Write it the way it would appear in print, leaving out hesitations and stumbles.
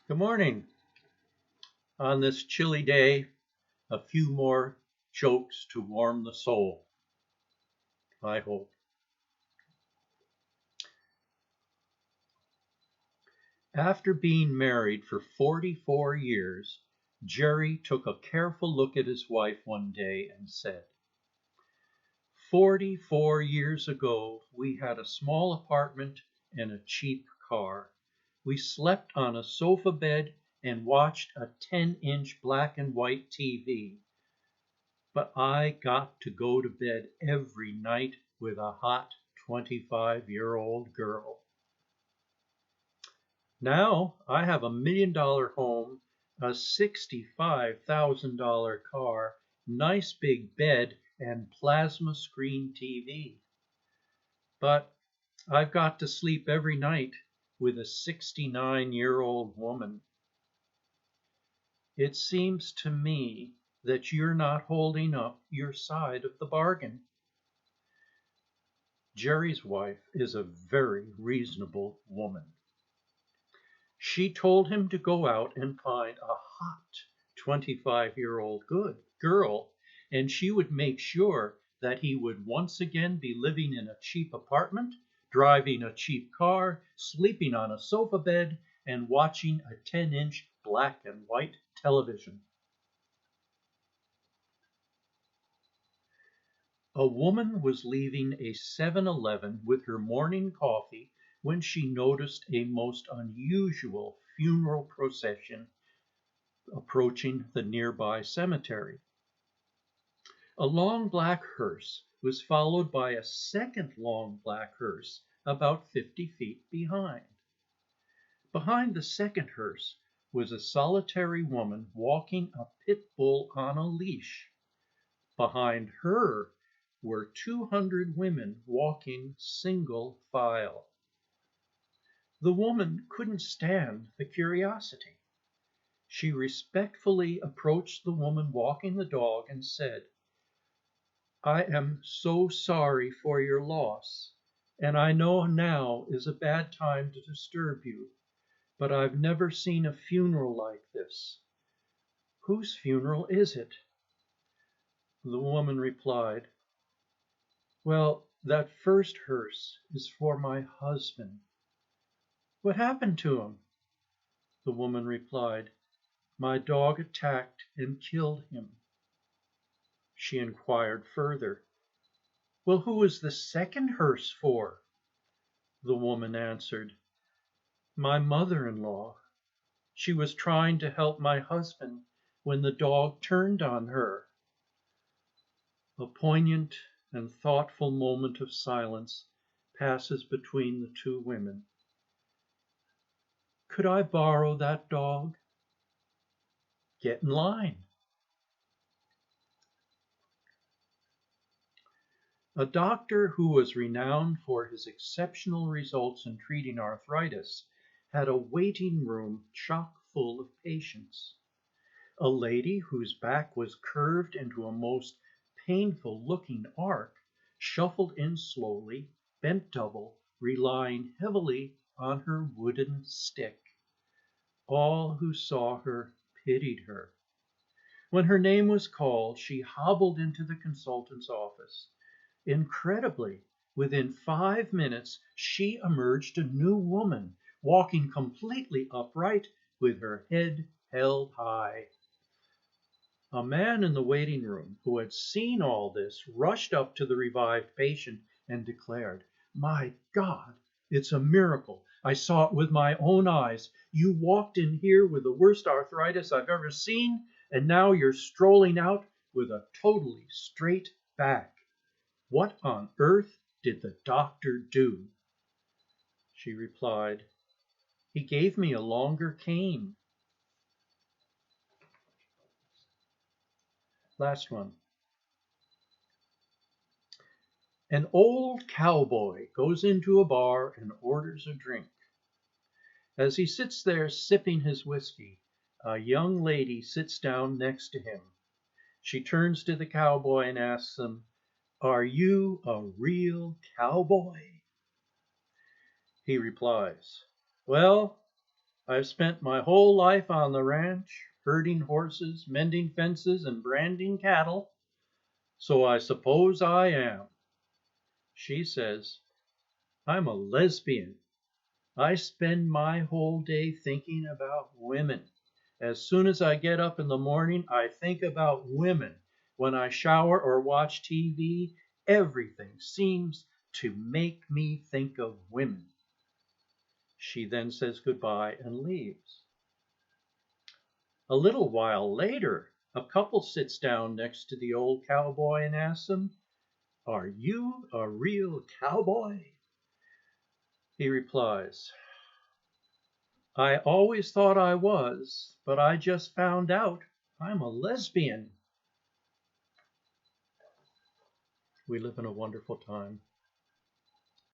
Good morning. On this chilly day, a few more jokes to warm the soul, I hope. After being married for 44 years, Jerry took a careful look at his wife one day and said, 44 years ago, we had a small apartment and a cheap car. We slept on a sofa bed and watched a 10-inch black and white TV. But I got to go to bed every night with a hot 25-year-old girl. Now I have $1 million home, a $65,000 car, nice big bed, and plasma screen TV. But I've got to sleep every night with a 69-year-old woman. It seems to me that you're not holding up your side of the bargain. Jerry's wife is a very reasonable woman. She told him to go out and find a hot 25-year-old good girl, and she would make sure that he would once again be living in a cheap apartment, driving a cheap car, sleeping on a sofa bed, and watching a 10-inch black and white television. A woman was leaving a 7-Eleven with her morning coffee when she noticed a most unusual funeral procession approaching the nearby cemetery. A long black hearse was followed by a second long black hearse about 50 feet behind. Behind the second hearse was a solitary woman walking a pit bull on a leash. Behind her were 200 women walking single file. The woman couldn't stand the curiosity. She respectfully approached the woman walking the dog and said, "I am so sorry for your loss, and I know now is a bad time to disturb you, but I've never seen a funeral like this. Whose funeral is it?" The woman replied, "Well, that first hearse is for my husband." "What happened to him?" The woman replied, "My dog attacked and killed him." She inquired further, "Well, who is the second hearse for?" The woman answered, "My mother-in-law. She was trying to help my husband when the dog turned on her." A poignant and thoughtful moment of silence passes between the two women. "Could I borrow that dog?" "Get in line." A doctor who was renowned for his exceptional results in treating arthritis had a waiting room chock full of patients. A lady whose back was curved into a most painful-looking arc shuffled in slowly, bent double, relying heavily on her wooden stick. All who saw her pitied her. When her name was called, she hobbled into the consultant's office. Incredibly, within 5 minutes, she emerged a new woman, walking completely upright with her head held high. A man in the waiting room who had seen all this rushed up to the revived patient and declared, "My God, it's a miracle. I saw it with my own eyes. You walked in here with the worst arthritis I've ever seen, and now you're strolling out with a totally straight back. What on earth did the doctor do?" She replied, "He gave me a longer cane." Last one. An old cowboy goes into a bar and orders a drink. As he sits there sipping his whiskey, a young lady sits down next to him. She turns to the cowboy and asks him, "Are you a real cowboy?" He replies, "Well, I've spent my whole life on the ranch, herding horses, mending fences, and branding cattle, so I suppose I am. She says, I'm a lesbian. I spend my whole day thinking about women. As soon as I get up in the morning, I think about women. When I shower or watch TV, everything seems to make me think of women. She then says goodbye and leaves. A little while later, a couple sits down next to the old cowboy and asks him, Are you a real cowboy? He replies, I always thought I was, but I just found out I'm a lesbian. We live in a wonderful time.